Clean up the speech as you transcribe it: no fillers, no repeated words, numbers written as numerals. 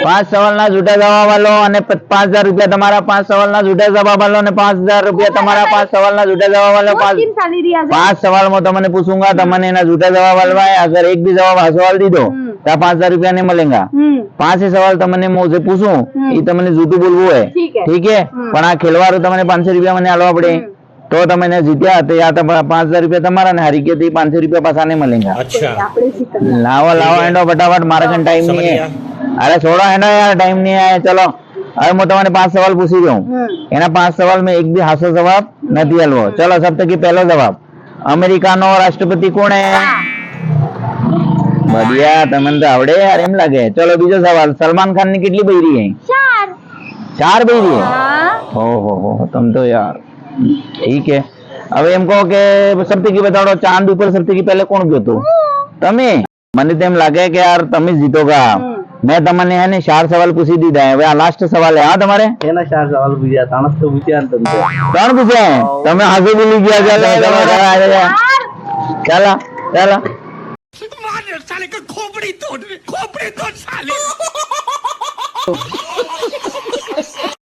5 સવાલના જૂઠા જવાબ આલો અને 5000 રૂપિયા તમારા 5 સવાલના જૂઠા જવાબ આલો અને 5000 રૂપિયા તમારા 5 સવાલના जूठा जवाब आलो। 5 सवाल में तमने पूछूंगा, तमने ना जूठा जवाब आलवा है। अगर एक भी जवाब सवाल दी दो तो 5000 रुपया नहीं मिलेगा। 5 सवाल तमने मुझे पूछूं ये तमने जूठू बोलवू है, ठीक है। पण आ खेलवाड़ो तमने 500 रुपया मैंने आलवा पड़े तो तमने जीत्या तो या तो 5000 रुपया तमारा ने हारी गया तो 500 रुपया पासा नहीं मिलेगा। लावा लावा हेंडो फटाफट, मारा कन टाइम नहीं है। अरे छोड़ो हेंडो यार, टाइम नहीं है। चलो હવે હું તમને 5 સવાલ પૂછી દઉં, એના 5 સવાલ में एक भी हासो जवाब નથી આલવો। चलो सब तक पहलो जवाब, अमेरिका नो राष्ट्रपति कोण है? बढ़िया, તમને તો આવડે યાર એમ લાગે। चलो બીજો સવાલ, સલમાન ખાન ની કેટલી બૈરી है? 4 બૈરી है। ओहो तुम तो यार ठीक है। હવે એમ કહો કે સપ્તકી બતાડો, ચાંદ ઉપર સપ્તકી पहले કોણ ગયો તો? તમે। મને તેમ લાગે કે યાર તમે જીતોગા। मैं तमने है ने 4 सवाल पूछी दीदा है। હવે આ લાસ્ટ સવાલ है। हां તમારે એના 4 સવાલ પૂછ્યા, 3 તો પૂછ્યા ને તમે। 3 પૂછ્યા તમે હાજે બોલી ગયા। ચાલો ચાલો ચાલો मार साले का खोपड़ी तोड़ साले।